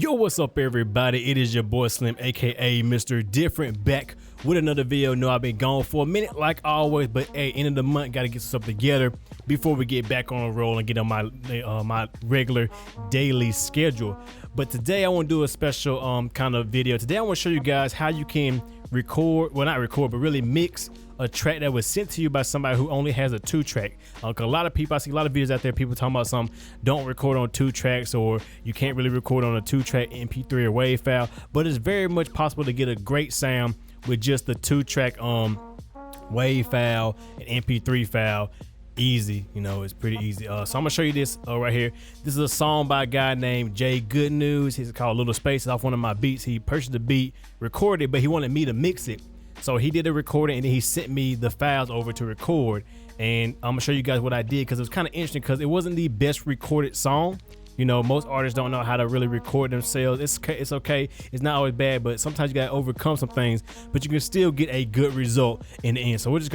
Yo, what's up everybody? It is your boy Slim, aka Mr. Different, back with another video. No, I've been gone for a minute like always, but hey, end of the month, gotta get stuff together before we get back on a roll and get on my regular daily schedule. But today I want to do a special kind of video. Today I want to show you guys how you can record, well not record, but really mix a track that was sent to you by somebody who only has a 2-track. Cause a lot of people, I see a lot of videos out there, people talking about some don't record on 2 tracks, or you can't really record on a 2-track MP3 or WAV file, but it's very much possible to get a great sound with just the 2-track WAV file and MP3 file. Easy, you know, it's pretty easy. So I'm gonna show you this right here. This is a song by a guy named Jay Good News. He's called Little Spaces off one of my beats. He purchased the beat, recorded, but he wanted me to mix it. So he did a recording and then he sent me the files over to record. And I'm gonna show you guys what I did, because it was kind of interesting, because it wasn't the best recorded song. You know, most artists don't know how to really record themselves. It's okay. It's not always bad, but sometimes you gotta overcome some things, but you can still get a good result in the end. So I'm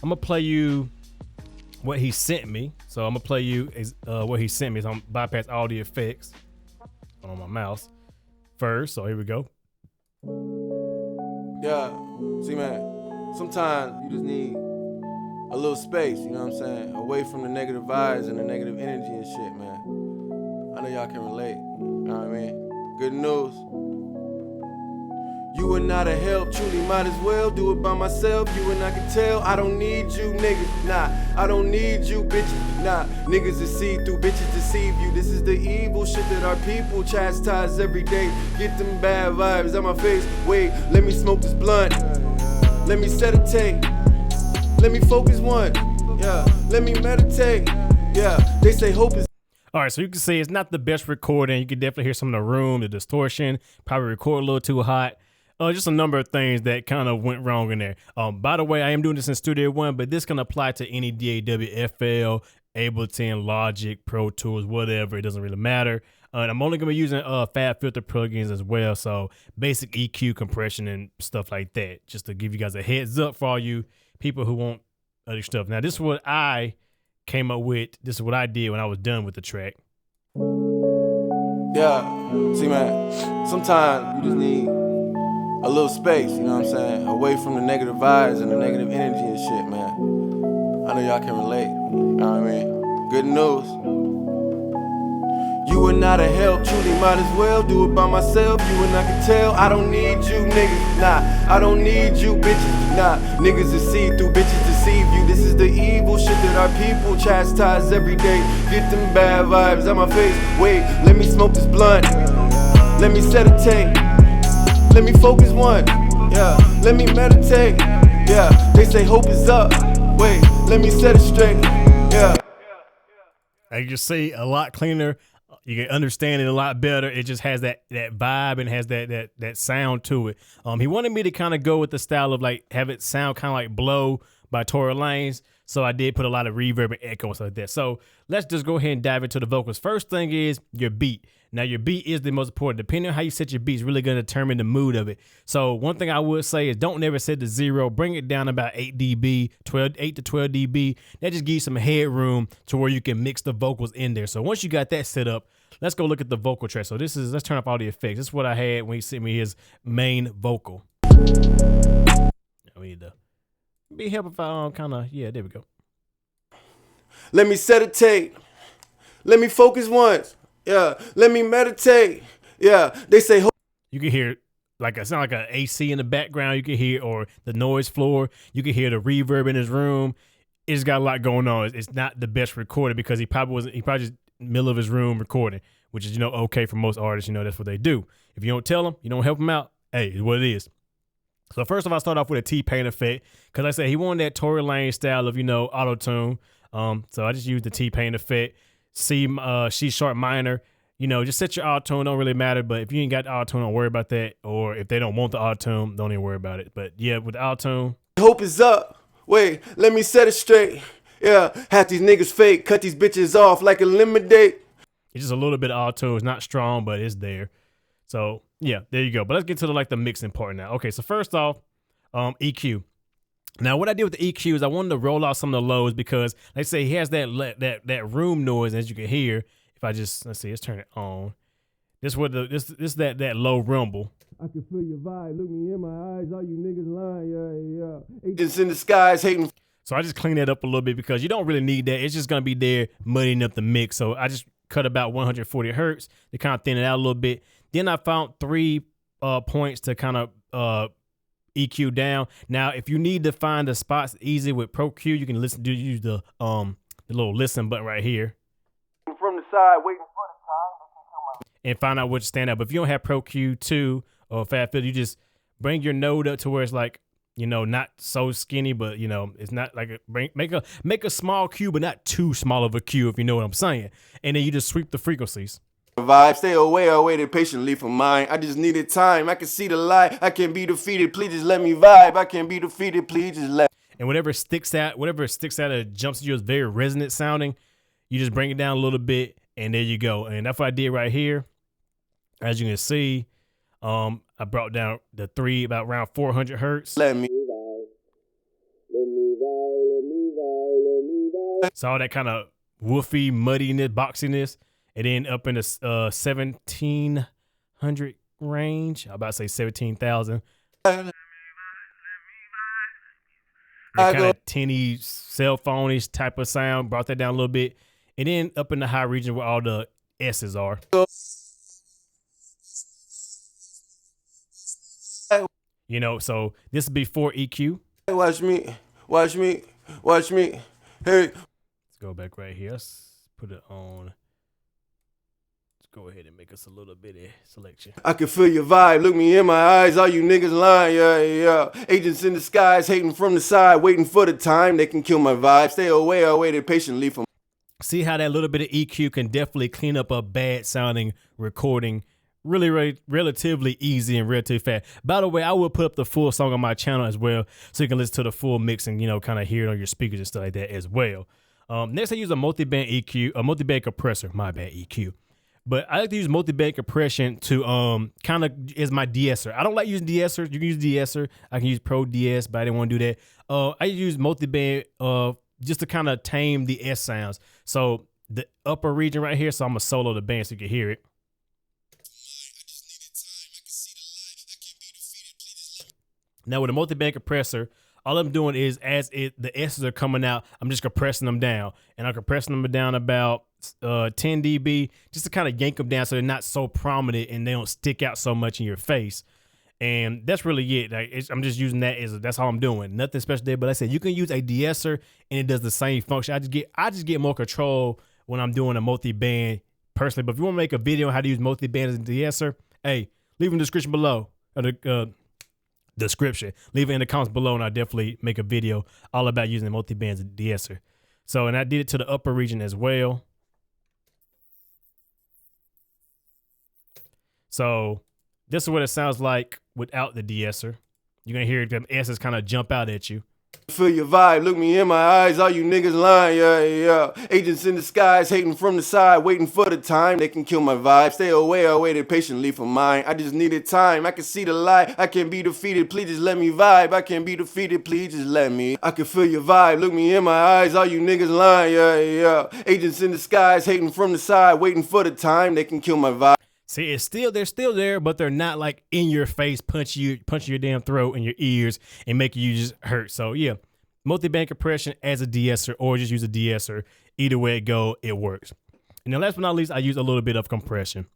gonna play you what he sent me. So I'm gonna play you what he sent me. So I'm bypass all the effects on my mouse first. So here we go. Yeah, see man, sometimes you just need a little space, you know what I'm saying? Away from the negative vibes and the negative energy and shit, man. I know y'all can relate, you know what I mean? Good news. You are not a help, truly might as well do it by myself. You and I can tell, I don't need you niggas, nah. I don't need you bitches, nah. Niggas that see through, bitches deceive you. This is the evil shit that our people chastise every day. Get them bad vibes out my face. Wait, let me smoke this blunt. Let me set a tape. Let me focus one. Yeah, let me meditate. Yeah, they say hope is. All right, so you can see it's not the best recording. You can definitely hear some of the room, the distortion, probably record a little too hot. Just a number of things that kind of went wrong in there. By the way, I am doing this in Studio One, but this can apply to any DAW, FL, Ableton, Logic, Pro Tools, whatever. It doesn't really matter. And I'm only gonna be using Fab Filter plugins as well, so basic EQ, compression, and stuff like that. Just to give you guys a heads up for all you people who want other stuff. Now, this is what I came up with. This is what I did when I was done with the track. Yeah, see man, sometimes you just need a little space, you know what I'm saying? Away from the negative vibes and the negative energy and shit, man. I know y'all can relate, you know what I mean? Good news. You are not a help, truly might as well do it by myself. You and I can tell, I don't need you niggas, nah. I don't need you bitches, nah. Niggas that see through, bitches deceive you. This is the evil shit that our people chastise every day. Get them bad vibes out my face. Wait, let me smoke this blunt. Let me set a tape. Let me focus one, yeah, let me meditate, yeah, they say hope is up, wait, let me set it straight, yeah. As you see, a lot cleaner, you can understand it a lot better. It just has that vibe and has that sound to it. He wanted me to kind of go with the style of like, have it sound kind of like Blow by Tory Lanez, so I did put a lot of reverb and echo and stuff like that. So let's just go ahead and dive into the vocals. First thing is your beat. Now your beat is the most important. Depending on how you set your beat is really going to determine the mood of it. So one thing I would say is don't never set to 0. Bring it down about 8 dB, 8 to 12 dB. That just gives you some headroom to where you can mix the vocals in there. So once you got that set up, let's go look at the vocal track. So let's turn off all the effects. This is what I had when he sent me his main vocal. We need to be helpful if I kind of, yeah, there we go. Let me set a tape. Let me focus once. Yeah, let me meditate. Yeah, they say hope. You can hear like it sound like an AC in the background. You can hear, or the noise floor. You can hear the reverb in his room. It's got a lot going on. It's not the best recorded because he probably just middle of his room recording, which is, you know, okay for most artists. You know, that's what they do. If you don't tell them, you don't help them out. Hey, it's what it is. So first of all, I start off with a T-Pain effect, because I said he wanted that Tory Lanez style of, you know, auto-tune. So I just used the T-Pain effect. C sharp minor, you know, just set your auto-tune, don't really matter. But if you ain't got the auto-tune, don't worry about that. Or if they don't want the auto-tune, don't even worry about it. But yeah, with the auto-tune, hope is up. Wait, let me set it straight. Yeah, half these niggas fake, cut these bitches off like a lemonade. It's just a little bit of auto-tune. It's not strong, but it's there. So yeah, there you go. But let's get to the mixing part now. Okay, so first off, EQ. Now, what I did with the EQ is I wanted to roll out some of the lows, because let's say he has that room noise, as you can hear. If I just, let's see, let's turn it on. This what this that low rumble. I can feel your vibe. Look me in my eyes. All you niggas lying. Yeah. Agents in the skies hating. So I just clean that up a little bit because you don't really need that. It's just gonna be there muddying up the mix. So I just cut about 140 hertz to kind of thin it out a little bit. Then I found 3 points to kind of EQ down. Now, if you need to find the spots easy with Pro Q, you can use the little listen button right here. From the side, waiting for the time. And find out which stand out. But if you don't have Pro Q2 or Fat Filter, you just bring your node up to where it's like, you know, not so skinny, but you know, it's not like make a small Q, but not too small of a Q, if you know what I'm saying. And then you just sweep the frequencies. Vibe, stay away, I waited patiently for mine. I just needed time. I can see the light. I can be defeated. Please just let me vibe. I can be defeated. Please just let. And whatever sticks out or jumps to you is very resonant sounding. You just bring it down a little bit, and there you go. And that's what I did right here. As you can see, I brought down the 3 about around 400 hertz. Let me vibe. Let me vibe. Let me vibe. Let me vibe. So all that kind of woofy, muddiness, boxiness. And then up in the 1700 range. I'm about to say 17,000. That kind of tinny, cell phone-ish type of sound. Brought that down a little bit. And then up in the high region where all the S's are. You know, so this is before EQ. Watch me. Watch me. Watch me. Hey. Let's go back right here. Let's put it on. Go ahead and make us a little bitty selection. I can feel your vibe. Look me in my eyes. All you niggas lying. Yeah. Agents in the skies hating from the side, waiting for the time they can kill my vibe. Stay away. I waited patiently for. See how that little bit of EQ can definitely clean up a bad sounding recording. Really relatively easy and relatively fast. By the way, I will put up the full song on my channel as well, so you can listen to the full mix and, you know, kind of hear it on your speakers and stuff like that as well. Next, I use a Multiband EQ, a Multiband Compressor. My bad, EQ. But I like to use Multiband Compression to kind of as my de-esser. I don't like using de-esser. You can use de-esser. I can use Pro DS, but I didn't want to do that. I use Multiband just to kind of tame the S sounds. So the upper region right here, so I'm going to solo the band so you can hear it. Now with a Multiband Compressor, all I'm doing is the S's are coming out, I'm just compressing them down. And I'm compressing them down about 10 dB just to kind of yank them down so they're not so prominent and they don't stick out so much in your face. And that's really it. Like, I'm just using that that's all I'm doing. Nothing special there. But like I said, you can use a de-esser and it does the same function. I just get more control when I'm doing a multi-band personally. But if you want to make a video on how to use multi-band as a de-esser, hey, leave in the description below. Leave it in the comments below, and I'll definitely make a video all about using the multi-band as a de-esser. So, and I did it to the upper region as well. So this is what it sounds like without the de-esser. You're going to hear the S's kind of jump out at you. Feel your vibe, look me in my eyes, all you niggas lying, yeah. Agents in the skies hating from the side, waiting for the time they can kill my vibe. Stay away, I waited patiently for mine. I just needed time, I can see the light, I can be defeated, please just let me vibe. I can be defeated, please just let me. I can feel your vibe, look me in my eyes, all you niggas lying, yeah. Agents in the skies hating from the side, waiting for the time they can kill my vibe. See, they're still there, but they're not like in your face, punching your damn throat and your ears and making you just hurt. So yeah, Multiband Compression as a de-esser or just use a de-esser. Either way it go, it works. And then last but not least, I use a little bit of compression.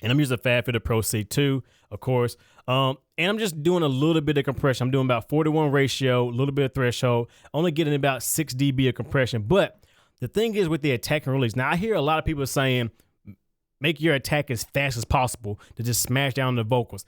And I'm using Fat Filter Pro C2, of course. And I'm just doing a little bit of compression. I'm doing about 4:1 ratio, a little bit of threshold, only getting about 6 dB of compression. But the thing is with the attack and release, now I hear a lot of people saying, make your attack as fast as possible to just smash down the vocals.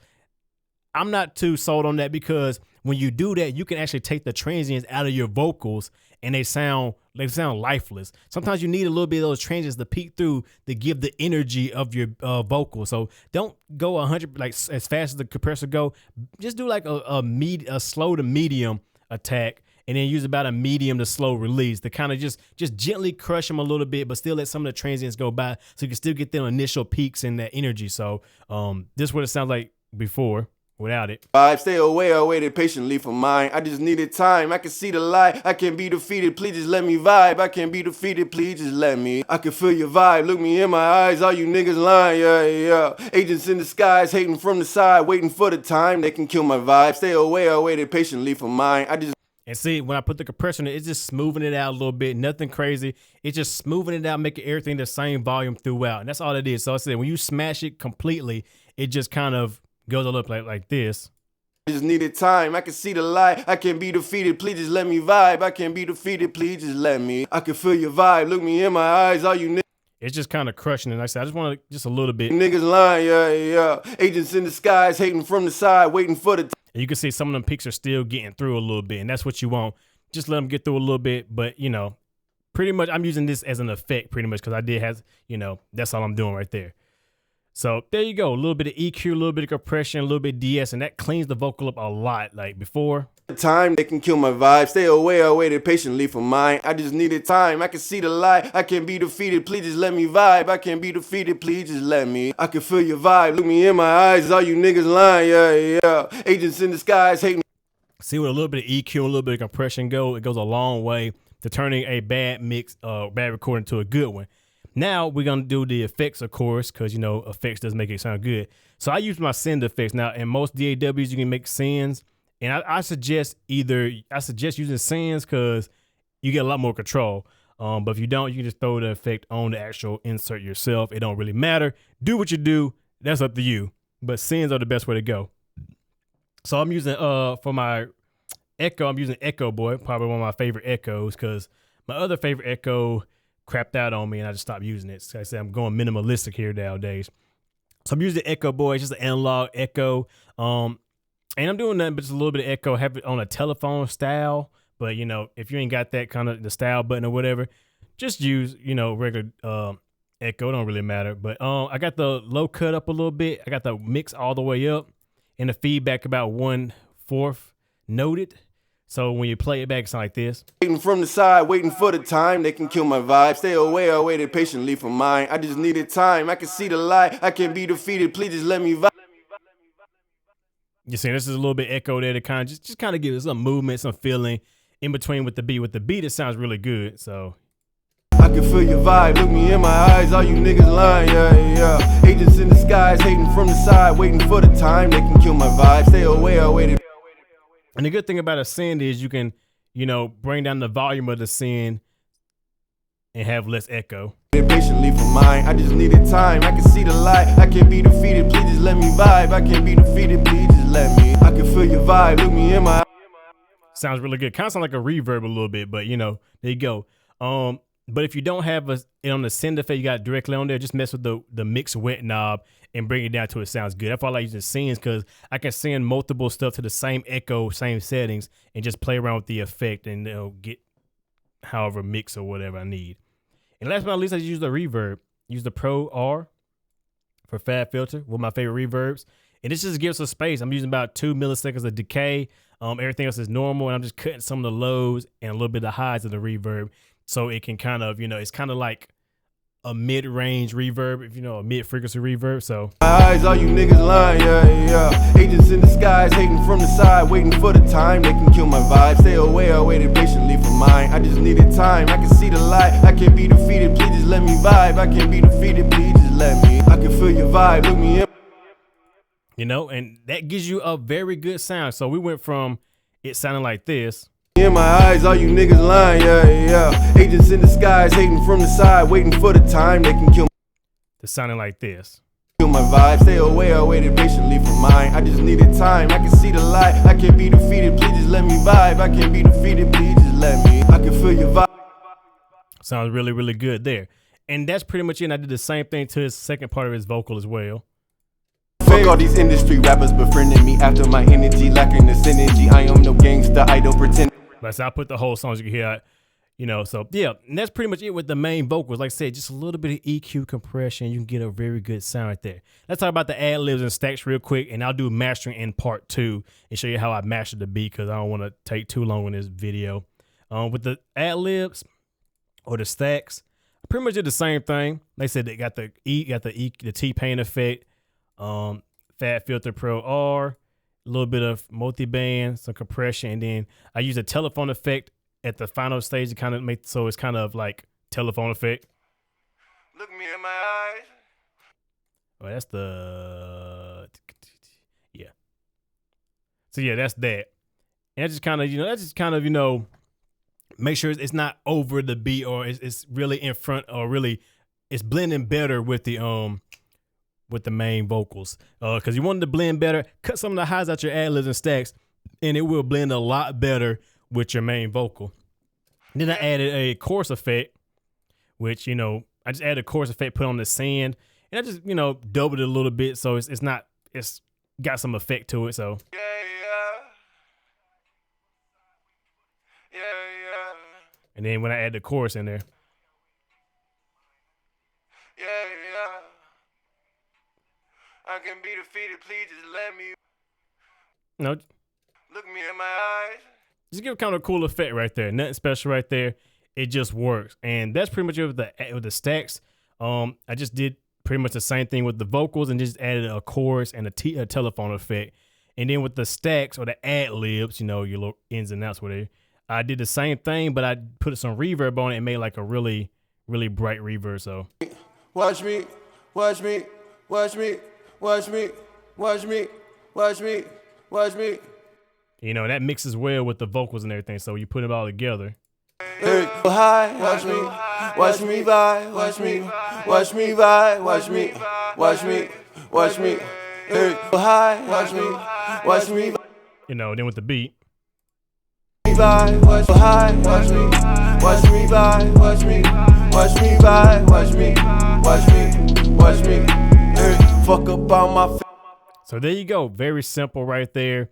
I'm not too sold on that because when you do that, you can actually take the transients out of your vocals and they sound lifeless. Sometimes you need a little bit of those transients to peek through to give the energy of your vocal. So don't go 100 like as fast as the compressor go. Just do like a slow to medium attack. And then use about a medium to slow release to kind of just gently crush them a little bit, but still let some of the transients go by so you can still get them initial peaks and that energy. So this is what it sounds like before. without it. Vibe, stay away, I waited patiently for mine. I just needed time, I can see the light. I can't be defeated, please just let me vibe. I can't be defeated, please just let me. I can feel your vibe, look me in my eyes. All you niggas lying, yeah. Agents in disguise, hating from the side, waiting for the time they can kill my vibe. Stay away, I waited patiently for mine. And see, when I put the compressor in, it's just smoothing it out a little bit. Nothing crazy. It's just smoothing it out, making everything the same volume throughout. And that's all it is. So I said, when you smash it completely, it just kind of goes a little like this. I just needed time, I can see the light. I can't be defeated, please just let me vibe. I can't be defeated, please just let me. I can feel your vibe, look me in my eyes. All you niggas. It's just kind of crushing it. Like I said, I just want to just a little bit. Niggas lying, yeah. Agents in disguise, hating from the side, waiting for the and you can see some of them peaks are still getting through a little bit, and that's what you want. Just let them get through a little bit, but you know, pretty much I'm using this as an effect pretty much because I did have, you know, that's all I'm doing right there. So there you go, a little bit of EQ, a little bit of compression, a little bit of DS, and that cleans the vocal up a lot. Like before. Time they can kill my vibe. Stay away, I waited patiently for mine. I just needed time, I can see the light. I can't be defeated, please just let me vibe. I can't be defeated, please just let me. I can feel your vibe, look me in my eyes. All you niggas lying, yeah. Agents in disguise, hating. See, with a little bit of EQ and a little bit of compression it goes a long way to turning a bad mix, bad recording to a good one. Now we're gonna do the effects, of course, because you know effects does make it sound good. So I use my send effects. Now in most DAWs you can make sends, and I suggest using sends because you get a lot more control. But if you don't, you can just throw the effect on the actual insert yourself. It don't really matter. Do what you do. That's up to you. But sends are the best way to go. So I'm using for my Echo, I'm using Echo Boy, probably one of my favorite Echoes, because my other favorite Echo crapped out on me and I just stopped using it. So I said I'm going minimalistic here nowadays. So I'm using the Echo Boy. It's just an analog Echo. And I'm doing nothing but just a little bit of Echo, have it on a telephone style. But you know, if you ain't got that kind of the style button or whatever, just use, you know, regular Echo. It don't really matter. But I got the low cut up a little bit. I got the mix all the way up and the feedback about 1/4 noted. So when you play it back, it's like this. Waiting from the side, waiting for the time they can kill my vibe. Stay away, I waited patiently for mine. I just needed time, I can see the light. I can't be defeated, please just let me vibe. You see, this is a little bit echo there to kind of just kind of give it some movement, some feeling in between with the beat. With the beat, it sounds really good. So I can feel your vibe, look me in my eyes. All you niggas lying, yeah. Agents in disguise, hating from the side, waiting for the time they can kill my vibe. Stay away, I waited. And the good thing about a send is you can, you know, bring down the volume of the send and have less echo. Patiently for mine, I just needed time. I can see the light. I can't be defeated, please just let me vibe. I can't be defeated, please just let me. I can feel your vibe, look me in my eyes. Sounds really good. Kind of sound like a reverb a little bit, but you know, there you go. But if you don't have it on the send effect, you got it directly on there, just mess with the mix wet knob and bring it down to it sounds good. That's why I like using sends, because I can send multiple stuff to the same echo, same settings, and just play around with the effect and get however mix or whatever I need. And last but not least, I use the reverb. Use the Pro R for Fab Filter, one of my favorite reverbs. And this just gives us space. I'm using about 2 milliseconds of decay. Everything else is normal, and I'm just cutting some of the lows and a little bit of the highs of the reverb. So it can kind of, you know, it's kind of like a mid-range reverb, if you know, a mid-frequency reverb. So my eyes, all you niggas lying, yeah. Agents in disguise, hating from the side, waiting for the time they can kill my vibe. Stay away, I waited patiently for mine. I just needed time, I can see the light. I can't be defeated, please just let me vibe. I can't be defeated, please just let me. I can feel your vibe, look me in. You know, and that gives you a very good sound. So we went from it sounding like this. In my eyes, all you niggas lying, yeah. Agents in disguise, hating from the side, waiting for the time they can kill. It's sounding like this. Kill my vibe, stay away, I waited patiently for mine. I just needed time, I can see the light. I can't be defeated, please just let me vibe. I can't be defeated, please just let me. I can feel your vibe. Sounds really, really good there. And that's pretty much it. And I did the same thing to his second part of his vocal as well. Fuck all these industry rappers befriending me after my energy lacking the synergy. I am no gangster, I don't pretend. But so I put the whole song so you can hear it, you know. So yeah, and that's pretty much it with the main vocals. Like I said, just a little bit of EQ compression, you can get a very good sound right there. Let's talk about the ad libs and stacks real quick, and I'll do mastering in part 2 and show you how I mastered the beat, because I don't want to take too long in this video. With the ad libs or the stacks, I pretty much did the same thing. They said they got the T-Pain effect, Fab Filter Pro R, a little bit of multiband, some compression, and then I use a telephone effect at the final stage to kind of make so it's kind of like telephone effect. Look me in my eyes. Oh, that's the yeah. So yeah, that's that. And that's just kind of make sure it's not over the beat or it's really in front or really it's blending better with the main vocals. Because you want it to blend better, cut some of the highs out your ad-libs and stacks, and it will blend a lot better with your main vocal. Then I added a chorus effect, which, I just added a chorus effect, put on the sand, and I just, doubled it a little bit so it's got some effect to it. So Yeah. and then when I add the chorus in there, Yeah. I can be defeated, please just let me. Look me in my eyes. Just give it kind of a cool effect right there. Nothing special right there. It just works. And that's pretty much it with the stacks. I just did pretty much the same thing with the vocals and just added a chorus and a telephone effect. And then with the stacks or the ad-libs, your little ins and outs, whatever, I did the same thing, but I put some reverb on it and made like a really, really bright reverb. So Watch me. that mixes well with the vocals and everything. So you put it all together. Hey, hi, watch me vibe, watch me vibe, watch me. Hey, hi, watch me vibe. Then with the beat. Watch me vibe, watch me. Hey, fuck up on my face. So there you go. Very simple right there.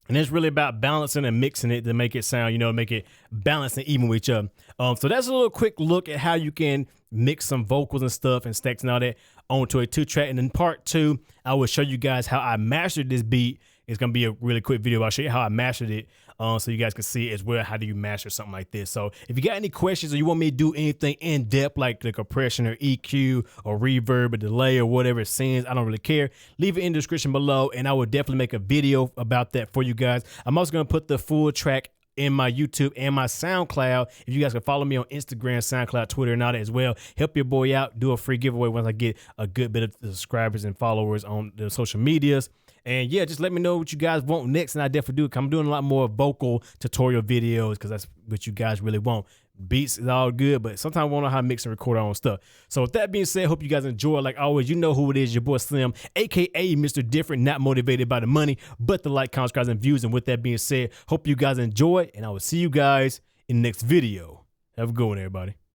And it's really about balancing and mixing it to make it sound, make it balanced and even with each other. So that's a little quick look at how you can mix some vocals and stuff and stacks and all that onto a 2-track. And in part 2, I will show you guys how I mastered this beat. It's going to be a really quick video. I'll show you how I mastered it so you guys can see as well how do you master something like this. So if you got any questions or you want me to do anything in depth like the compression or EQ or reverb or delay or whatever it sends, I don't really care. Leave it in the description below and I will definitely make a video about that for you guys. I'm also going to put the full track in my YouTube and my SoundCloud. If you guys can follow me on Instagram, SoundCloud, Twitter, and all that as well. Help your boy out. Do a free giveaway once I get a good bit of subscribers and followers on the social medias. And yeah, just let me know what you guys want next, and I definitely do it. I'm doing a lot more vocal tutorial videos because that's what you guys really want. Beats is all good, but sometimes I want to know how to mix and record our own stuff. So with that being said, hope you guys enjoy. Like always, you know who it is, your boy Slim, aka Mr. Different, not motivated by the money, but the like, comments, subscribes, and views. And with that being said, hope you guys enjoy, and I will see you guys in the next video. Have a good one, everybody.